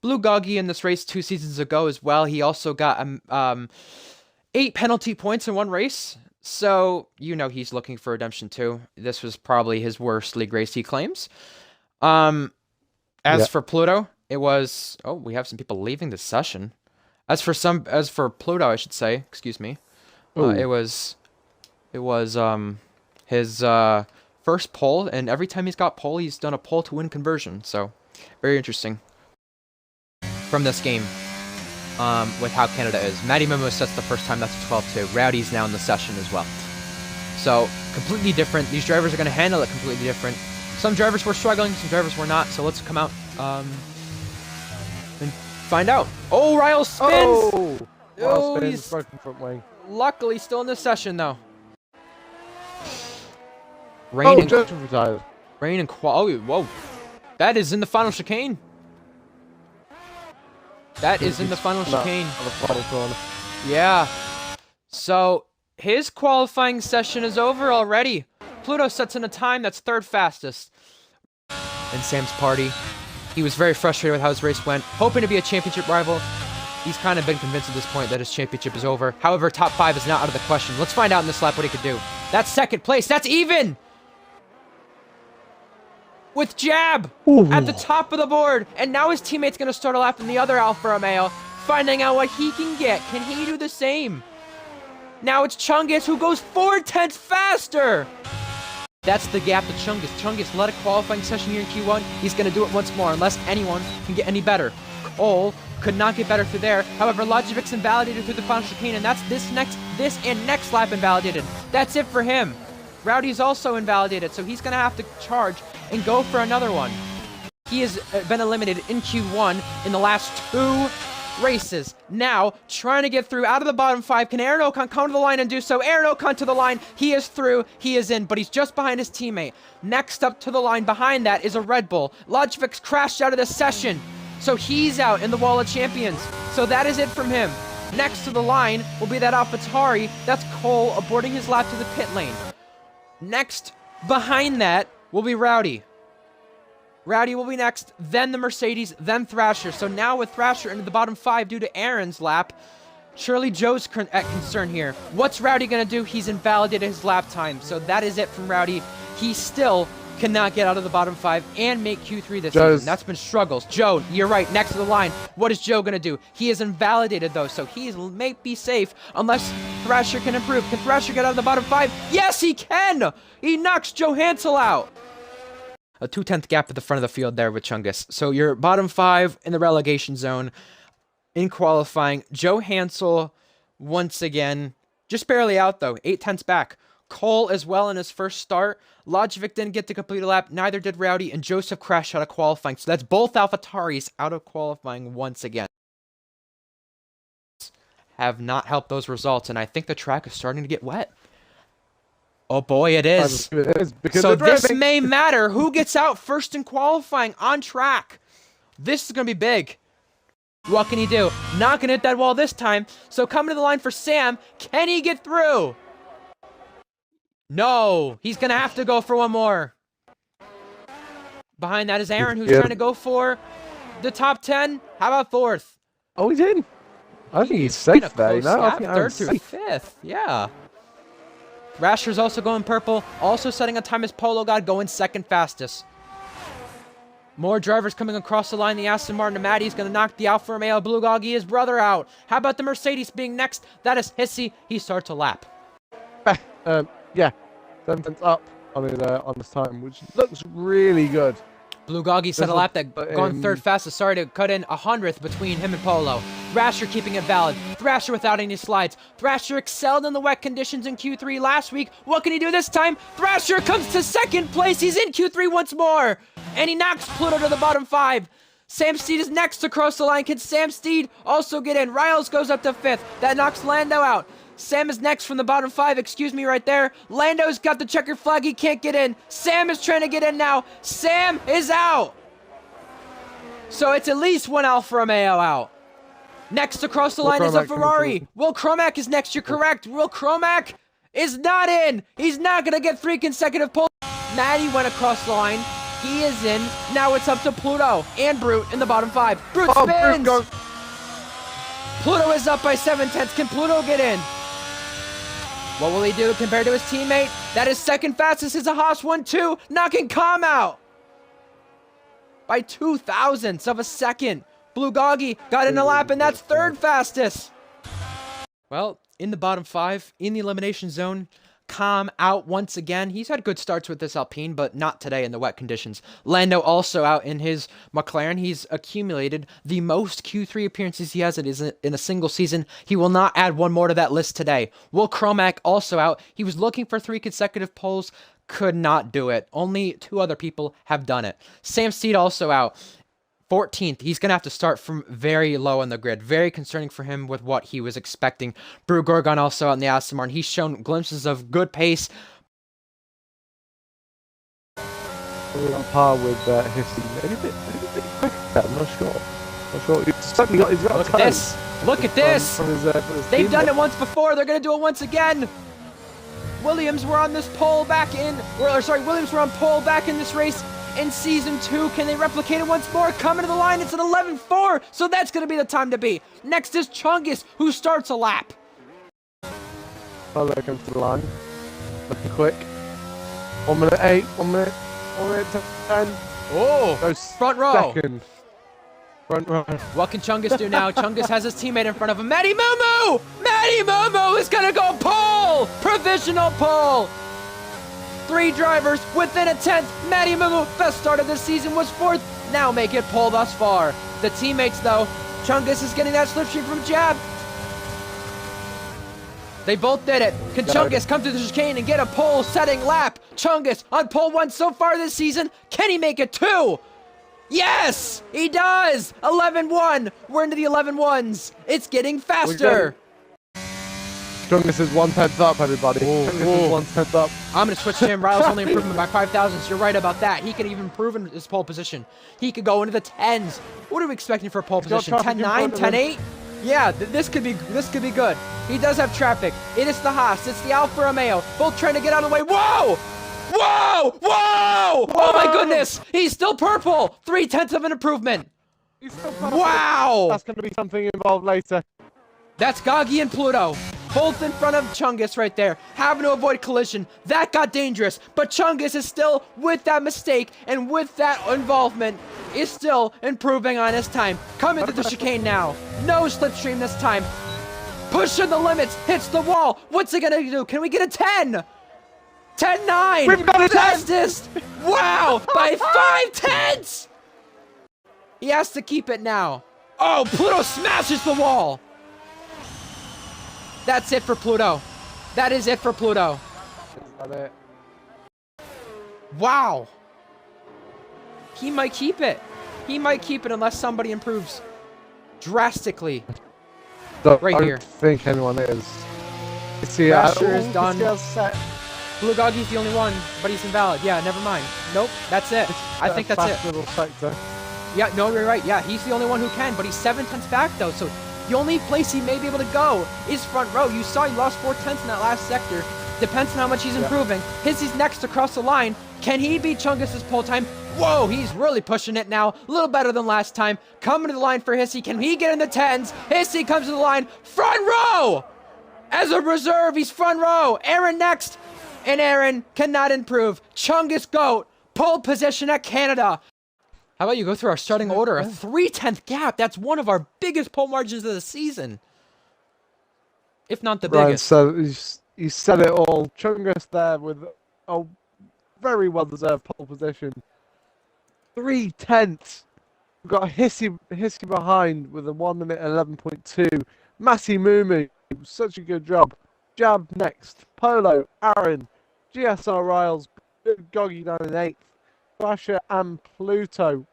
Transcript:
Blue Goggy in this race 2 seasons ago as well. He also got 8 penalty points in one race. So, you know he's looking for redemption too. This was probably his worst league race, he claims. As for Pluto, it was... Oh, we have some people leaving the session. As for Pluto, I should say, excuse me. It was his first pole, and every time he's got pole, he's done a pole to win conversion. So, very interesting from this game. With how Canada is. Matty Mimo sets the first time, that's a 12-2. Rowdy's now in the session as well. So, completely different. These drivers are going to handle it completely different. Some drivers were struggling, some drivers were not. So let's come out and find out. Oh, Ryle spins! Oh, he's broken front wing. Luckily still in the session, though. Rain and Oh, whoa. That is in the final chicane. That is in the final chicane. On the final corner. Yeah. So, his qualifying session is over already. Pluto sets in a time that's third fastest. And Sam's party. He was very frustrated with how his race went, hoping to be a championship rival. He's kind of been convinced at this point that his championship is over. However, top 5 is not out of the question. Let's find out in this lap what he could do. That's second place. That's even! With Jab at the top of the board. And now his teammate's going to start a lap in the other Alfa Romeo, finding out what he can get. Can he do the same? Now it's Chungus who goes 4/10 faster. That's the gap to Chungus. Chungus led a qualifying session here in Q1. He's going to do it once more unless anyone can get any better. Cole could not get better through there. However, Logivic's invalidated through the final chicane, and that's this and next lap invalidated. That's it for him. Rowdy's also invalidated, so he's going to have to charge and go for another one. He has been eliminated in Q1 in the last 2 races. Now, trying to get through out of the bottom 5. Can Aaron Ocon come to the line and do so? Aaron Ocon to the line. He is through. He is in, but he's just behind his teammate. Next up to the line behind that is a Red Bull. Logivic's crashed out of the session, so he's out in the Wall of Champions. So that is it from him. Next to the line will be that AlphaTauri. That's Cole aborting his lap to the pit lane. Next, behind that, will be Rowdy. Rowdy will be next, then the Mercedes, then Thrasher. So now with Thrasher into the bottom 5 due to Aaron's lap, surely Joe's at concern here. What's Rowdy going to do? He's invalidated his lap time. So that is it from Rowdy. He still cannot get out of the bottom 5 and make Q3 this season. That's been struggles. Joe, you're right, next to the line. What is Joe going to do? He is invalidated, though, so he may be safe unless Thrasher can improve. Can Thrasher get out of the bottom 5? Yes, he can! He knocks Joe Hansel out. A 2/10 gap at the front of the field there with Chungus. So your bottom 5 in the relegation zone in qualifying. Joe Hansel, once again, just barely out, though. 8/10 back. Cole as well in his first start. Logivic didn't get to complete a lap, neither did Rowdy, and Joseph crashed out of qualifying. So that's both AlphaTauris out of qualifying once again. Have not helped those results, and I think the track is starting to get wet. Oh boy, it is. So this may matter. Who gets out first in qualifying on track? This is going to be big. What can he do? Not going to hit that wall this time. So coming to the line for Sam. Can he get through? No, he's going to have to go for one more. Behind that is Aaron, who's trying to go for the top 10. How about 4th? Oh, he's in. I think he's safe there. I think 3rd through 5th. Yeah. Thrasher's also going purple. Also setting a time as Polo God, going 2nd fastest. More drivers coming across the line. The Aston Martin Matty's going to knock the Alfa Romeo Blue Goggy, his brother, out. How about the Mercedes being next? That is Hissy. He starts a lap. Yeah, 7 up on this time, which looks really good. Blue Goggy set a lap that gone 3rd fastest. Sorry to cut in 100th between him and Polo. Thrasher keeping it valid. Thrasher without any slides. Thrasher excelled in the wet conditions in Q3 last week. What can he do this time? Thrasher comes to 2nd place. He's in Q3 once more. And he knocks Pluto to the bottom 5. Sam Steed is next to cross the line. Can Sam Steed also get in? Riles goes up to 5th. That knocks Lando out. Sam is next from the bottom 5, excuse me, right there. Lando's got the checkered flag, he can't get in. Sam is trying to get in now. Sam is out. So it's at least one Alfa Romeo out. Next across the line is a Ferrari. Will Cromack is next, you're correct. Will Cromack is not in. He's not going to get 3 consecutive poles. Matty went across the line. He is in. Now it's up to Pluto and Brute in the bottom 5. Brute Oh, spins. Brute Pluto is up by 7/10. Can Pluto get in? What will he do compared to his teammate? That is second fastest is a Haas 1-2, knocking Calm out by 0.02 of a second. Blue Goggy got in a lap, and that's third fastest. Well, in the bottom 5, in the elimination zone, Calm out once again. He's had good starts with this Alpine, but not today in the wet conditions. Lando also out in his McLaren. He's accumulated the most Q3 appearances he has in a single season. He will not add one more to that list today. Will Cromack also out. He was looking for 3 consecutive poles, could not do it. Only 2 other people have done it. Sam Steed also out. 14th, he's going to have to start from very low on the grid. Very concerning for him with what he was expecting. Brew Gorgon also out in the Aston Martin. He's shown glimpses of good pace. On par with Hissy. Maybe a bit quicker, I'm not sure. He's got Look at this. Look at this. From his They've done it once before. They're going to do it once again. Williams were on this pole back in, Williams were on pole back in this race in Season 2. Can they replicate it once more? Coming to the line, it's an 11.4, so that's going to be the time to be. Next is Chungus, who starts a lap. Polo comes to the line. Looking quick. 1 minute 8, 1 minute 10. Oh, Goes front row. Second. Front row. What can Chungus do now? Chungus has his teammate in front of him. Matty Mumu! Matty Mumu is going to go pole! Provisional pole! 3 drivers within a 10th. Matty Mumu, best start of this season, was 4th. Now make it pole thus far. The teammates, though, Chungus is getting that slipstream from Jab. They both did it. Can Chungus come to the chicane and get a pole-setting lap? Chungus on pole 1 so far this season. Can he make it 2? Yes, he does. 11-1. We're into the 11-1s. It's getting faster. Chungus is 1/10 up, everybody. Chungus is 1/10 up. I'm going to switch to him. Ryle's only improvement by 5 thousandths. You're right about that. He can even improve in his pole position. He could go into the 10s. What are we expecting for pole position? 10-9, 10-8? Yeah, this could be good. He does have traffic. It is the Haas. It's the Alfa Romeo. Both trying to get out of the way. Whoa! Whoa! Whoa! Oh my goodness! He's still purple. 0.3 of an improvement. He's still purple. Wow! That's going to be something involved later. That's Goggy and Pluto. Both in front of Chungus right there, having to avoid collision. That got dangerous, but Chungus is still, with that mistake and with that involvement, is still improving on his time. Coming to the chicane now. No slipstream this time. Pushing the limits, hits the wall. What's it gonna do? Can we get a 10? 10-9. We've got a 10. Fastest. Wow, by 5/10. He has to keep it now. Oh, Pluto smashes the wall. That's it for Pluto. That is it for Pluto. Is that it? Wow. He might keep it. He might keep it unless somebody improves drastically. Right here. I don't think anyone is. Pressure is done. Set. Blue Goggy's the only one, but he's invalid. Yeah, never mind. Nope, that's it. I think that's it. Little sector. Yeah, no, you're right. Yeah, he's the only one who can, but he's 7/10 back though, so the only place he may be able to go is front row. You saw he lost 4/10 in that last sector. Depends on how much he's improving. Hissy's next across the line. Can he beat Chungus's pole time? Whoa, he's really pushing it now. A little better than last time. Coming to the line for Hissy. Can he get in the 10s? Hissy comes to the line. Front row! As a reserve, he's front row. Aaron next. And Aaron cannot improve. Chungus GOAT. Pole position at Canada. How about you go through our starting order? A 3/10 gap. That's one of our biggest pole margins of the season. If not the biggest. So he said it all. Chungus there with a very well-deserved pole position. 3/10. We've got Hissy behind with a 1 minute 11.2. Matty Mumu, such a good job. Jab next. Polo, Aaron, GSR Riles, Goggy down in 8th. Thrasher and Pluto